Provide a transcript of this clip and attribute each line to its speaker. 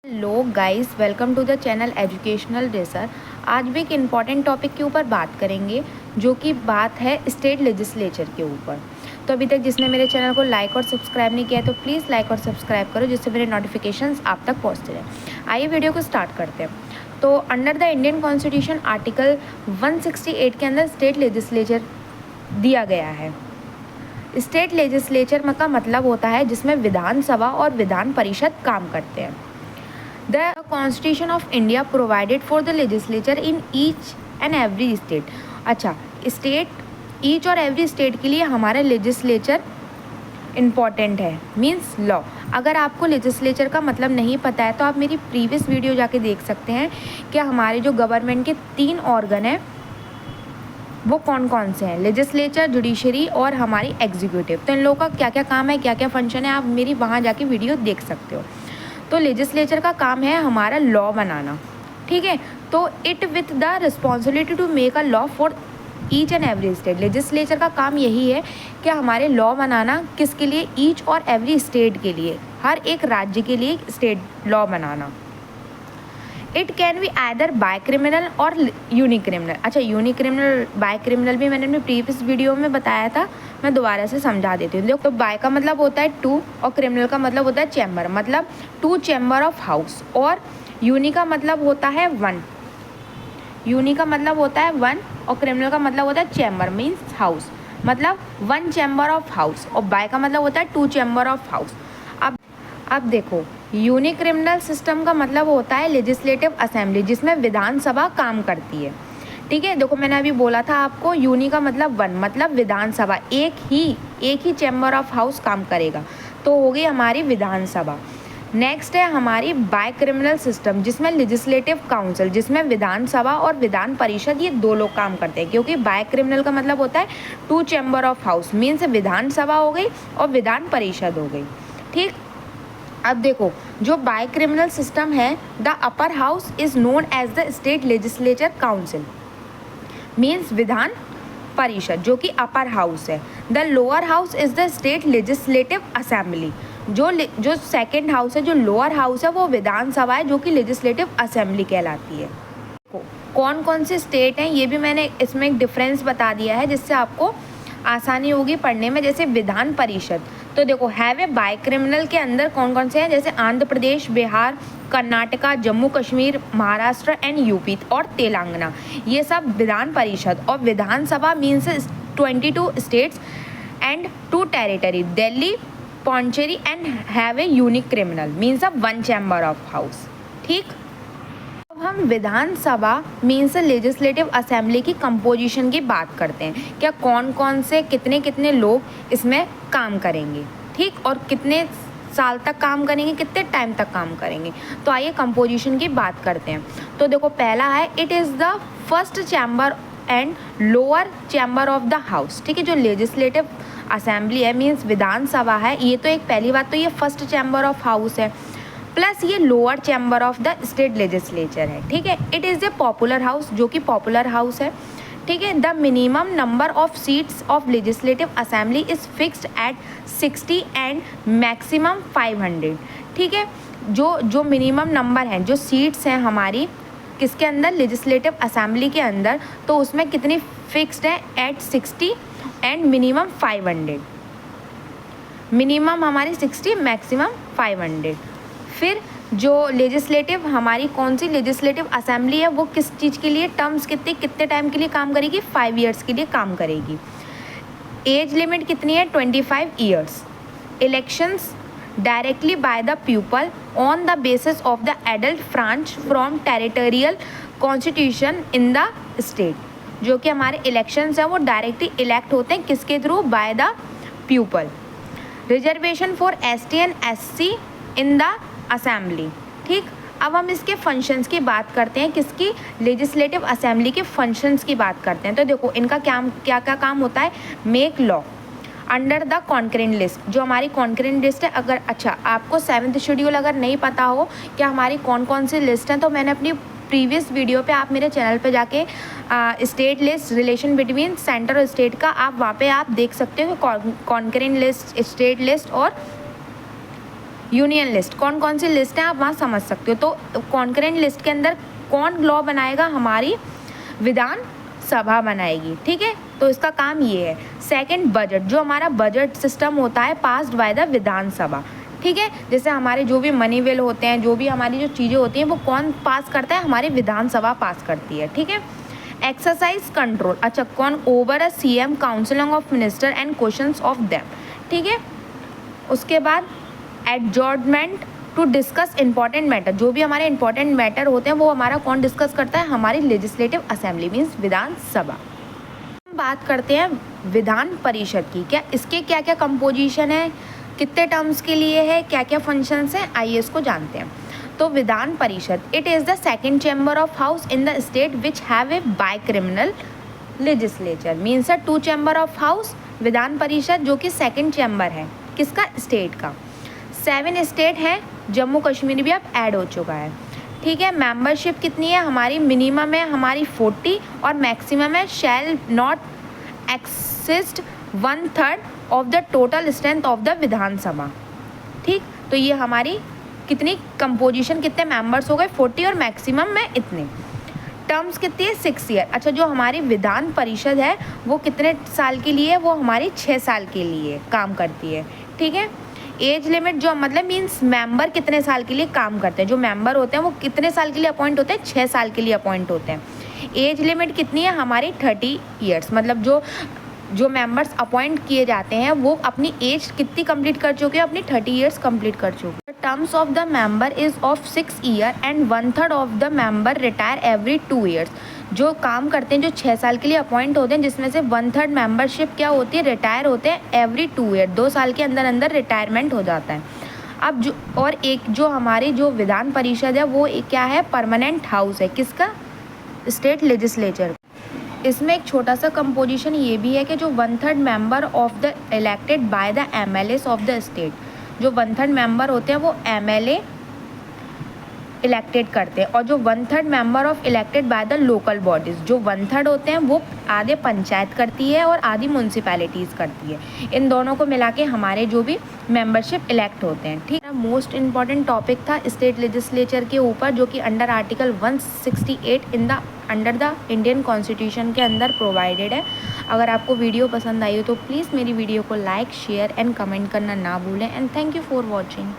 Speaker 1: Hello guys, welcome to the channel educational racer. आज भी एक इम्पॉर्टेंट टॉपिक के ऊपर बात करेंगे, जो कि बात है स्टेट लेजिस्लेचर के ऊपर। तो अभी तक जिसने मेरे चैनल को लाइक और सब्सक्राइब नहीं किया है तो प्लीज़ लाइक और सब्सक्राइब करो, जिससे मेरे नोटिफिकेशंस आप तक पहुँचते रहें। आइए वीडियो को स्टार्ट करते हैं। तो under the Indian constitution article 168 के अंदर स्टेट लेजिस्लेचर दिया गया है। स्टेट लेजिस्लेचर का मतलब होता है जिसमें विधानसभा और विधान परिषद काम करते हैं। The Constitution of India provided for the legislature in each and every state। अच्छा, स्टेट ईच और एवरी स्टेट के लिए हमारा लेजिस्लेचर इम्पॉर्टेंट है, मीन्स लॉ। अगर आपको लेजिस्लेचर का मतलब नहीं पता है तो आप मेरी प्रीवियस वीडियो जाके देख सकते हैं कि हमारे जो गवर्नमेंट के 3 ऑर्गन हैं वो कौन कौन से हैं, लेजिस्लेचर, जुडिशरी और हमारी एग्जीक्यूटिव। तो इन लोगों का क्या क्या काम है, क्या क्या फंक्शन है, आप मेरी वहाँ जाके वीडियो देख सकते हो। तो लेजिस्लेचर का काम है हमारा लॉ बनाना, ठीक है। तो it with the responsibility to make a law for each and every state. Legislature का काम यही है कि हमारे लॉ बनाना, किसके लिए, ईच और एवरी स्टेट के लिए, हर एक राज्य के लिए state law banana. It can be either bye criminal और यूनिक क्रिमिनल। अच्छा, यूनिक क्रिमिनल, बाय क्रिमिनल भी मैंने अपनी प्रीवियस वीडियो में बताया था, मैं दोबारा से समझा देती हूँ। देखो, तो बाय का मतलब होता है 2 और क्रिमिनल का मतलब होता है चैम्बर, मतलब 2 चैम्बर ऑफ हाउस। और यूनिक का मतलब होता है 1, यूनिक का मतलब होता है 1 और क्रिमिनल का मतलब होता है चैम्बर, मीन्स हाउस, मतलब 1 चैम्बर ऑफ हाउस। और बाय का मतलब होता है 2 चैम्बर ऑफ हाउस। अब देखो, यूनिक क्रिमिनल सिस्टम का मतलब होता है लेजिस्लेटिव असेंबली, जिसमें विधानसभा काम करती है, ठीक है। देखो, मैंने अभी बोला था आपको, यूनिक का मतलब 1, मतलब विधानसभा, एक ही चैम्बर ऑफ हाउस काम करेगा, तो हो गई हमारी विधानसभा। नेक्स्ट है हमारी बाय क्रिमिनल सिस्टम, जिसमें लेजिस्लेटिव काउंसिल, जिसमें विधानसभा और विधान परिषद ये 2 लोग काम करते हैं। क्योंकि बाय क्रिमिनल का मतलब होता है 2 चैम्बर ऑफ हाउस, मीन्स विधानसभा हो गई और विधान परिषद हो गई, ठीक। अब देखो, जो बाय क्रिमिनल सिस्टम है, the upper house is known as the state legislature council, means Vidhan Parishad, जो कि अपर हाउस है। The lower house is the state legislative assembly. जो सेकेंड हाउस है, जो लोअर हाउस है, वो विधानसभा है, जो कि लेजिस्लेटिव असेंबली कहलाती है। कौन कौन से स्टेट हैं ये भी मैंने इसमें एक डिफरेंस बता दिया है, जिससे आपको आसानी होगी पढ़ने में। जैसे विधान परिषद, तो देखो, हैव ए बाय क्रिमिनल के अंदर कौन कौन से हैं, जैसे आंध्र प्रदेश, बिहार, कर्नाटका, जम्मू कश्मीर, महाराष्ट्र एंड यूपी और तेलंगाना, ये सब विधान परिषद। और Vidhan Sabha means 22 states and 2 territory, Delhi, Pondicherry and have a unique criminal, means 1 chamber of house, ठीक। अब हम विधानसभा मीन्स लेजिस्लेटिव असेंबली की कंपोजिशन की बात करते हैं, क्या कौन कौन से कितने कितने लोग इसमें काम करेंगे, ठीक, और कितने साल तक काम करेंगे, कितने टाइम तक काम करेंगे। तो आइए कंपोजिशन की बात करते हैं। तो देखो, पहला है, it is the first chamber and lower chamber of the house, ठीक है। जो लेजिस्लेटिव असेंबली है, मीन्स विधानसभा है, ये तो एक पहली बात, तो ये फर्स्ट चैम्बर ऑफ हाउस है, प्लस ये lower chamber of the state legislature है, ठीक है। It is a popular house, जो कि पॉपुलर हाउस है, ठीक है। The minimum number of seats of legislative assembly is fixed at 60 and maximum 500, ठीक है। जो मिनिमम नंबर हैं, जो सीट्स हैं हमारी किसके अंदर, लेजिस्लेटिव असेंबली के अंदर, तो उसमें कितनी फिक्स्ड है, एट 60 एंड मिनिमम 500, मिनिमम हमारी 60, मैक्सिमम 500। फिर जो लेजिस्लेटिव हमारी कौन सी लेजिस्लेटिव असेंबली है, वो किस चीज़ के लिए, टर्म्स कितने टाइम के लिए काम करेगी, 5 ईयर्स के लिए काम करेगी। एज लिमिट कितनी है, 25 years. Elections directly by the people on the basis of the adult branch from territorial constitution in the state. जो कि हमारे इलेक्शंस हैं वो डायरेक्टली इलेक्ट होते हैं, किसके through, by the people. Reservation for ST and SC in the assembly, ठीक। अब हम इसके फंक्शंस की बात करते हैं, किसकी, लेजिस्लेटिव असेंबली के फंक्शंस की बात करते हैं। तो देखो, इनका क्या क्या काम होता है, make law under the concurrent list. जो हमारी कॉन्करेंट लिस्ट है, अगर अच्छा आपको 7th शेड्यूल अगर नहीं पता हो कि हमारी कौन कौन सी लिस्ट हैं, तो मैंने अपनी प्रीवियस वीडियो पे, आप मेरे चैनल पे जाके state list, relation between centre और स्टेट का, आप वहाँ पे आप देख सकते हो कॉन्करेंट लिस्ट, स्टेट लिस्ट और यूनियन लिस्ट, कौन कौन सी लिस्ट है आप वहाँ समझ सकते हो। तो कॉन्करेंट लिस्ट के अंदर कौन लॉ बनाएगा, हमारी विधान सभा बनाएगी, ठीक है। तो इसका काम ये है। सेकंड, बजट, जो हमारा बजट सिस्टम होता है पास्ड बाय द विधानसभा, ठीक है। जैसे हमारे जो भी मनी बिल होते हैं, जो भी हमारी जो चीज़ें होती हैं, वो कौन पास करता है, हमारी विधानसभा पास करती है, ठीक है। एक्सरसाइज कंट्रोल, अच्छा, कौन over a CM, counselling of minister and questions of them, ठीक है। उसके बाद adjournment to discuss important matter, जो भी हमारे इंपॉर्टेंट मैटर होते हैं वो हमारा कौन डिस्कस करता है, हमारी लेजिस्लेटिव असेंबली मीन्स विधानसभा। बात करते हैं विधान परिषद की, क्या इसके क्या क्या कंपोजिशन है, कितने टर्म्स के लिए है, क्या क्या फंक्शंस हैं, आइए इसको जानते हैं। तो Vidhan Parishad, it is the second chamber of house in the state which have a bicameral legislature, means a 2 chamber of house. Vidhan Parishad जो कि सेकंड चैम्बर है, किसका, स्टेट का। 7 स्टेट हैं, जम्मू कश्मीर भी अब ऐड हो चुका है, ठीक है। मेंबरशिप कितनी है हमारी, मिनिमम है हमारी 40 और मैक्सिमम है shall not exist 1/3 of the total strength of the Vidhan Sabha, ठीक। तो ये हमारी कितनी कंपोजिशन, कितने मेंबर्स हो गए, 40 और मैक्सिमम में इतने। टर्म्स कितनी है, 6 ईयर। अच्छा, जो हमारी विधान परिषद है वो कितने साल के लिए, वो हमारी 6 साल के लिए काम करती है, ठीक है। एज लिमिट, जो मतलब मीन्स मेंबर कितने साल के लिए काम करते हैं, जो मेंबर होते हैं वो कितने साल के लिए अपॉइंट होते हैं, 6 साल के लिए अपॉइंट होते हैं। एज लिमिट कितनी है हमारी, 30 ईयर्स, मतलब जो मेंबर्स अपॉइंट किए जाते हैं वो अपनी एज कितनी कंप्लीट कर चुके हैं, अपनी 30 ईयर्स कंप्लीट कर चुके हैं। Terms of the member is of 6 year and 1/3 of the member retire every 2 years. जो काम करते हैं, जो 6 साल के लिए अपॉइंट होते हैं, जिसमें से 1/3 मेंबरशिप क्या होती है, रिटायर होते हैं एवरी 2 ईयर, 2 साल के अंदर अंदर रिटायरमेंट हो जाता है। अब जो और एक जो हमारी जो विधान परिषद है वो एक क्या है, परमानेंट हाउस है, किसका, स्टेट लेजिस्लेचर। इसमें एक छोटा सा कंपोजिशन ये भी है कि जो 1/3 member of the elected by the MLAs of the state, जो 1/3 मेंबर होते हैं वो MLA इलेक्टेड करते हैं, और जो 1/3 member of elected by the local bodies, जो 1/3 होते हैं वो आधे पंचायत करती है और आधी म्यूनसिपैलिटीज़ करती है। इन दोनों को मिला के हमारे जो भी मेंबरशिप इलेक्ट होते हैं, ठीक है। मोस्ट इम्पॉर्टेंट टॉपिक था स्टेट लेजिस्लेचर के ऊपर, जो कि under article 168 under the Indian constitution के अंदर प्रोवाइडेड है। अगर आपको वीडियो पसंद आई हो तो प्लीज़ मेरी वीडियो को लाइक, शेयर एंड कमेंट करना ना भूलें। And thank you for watching.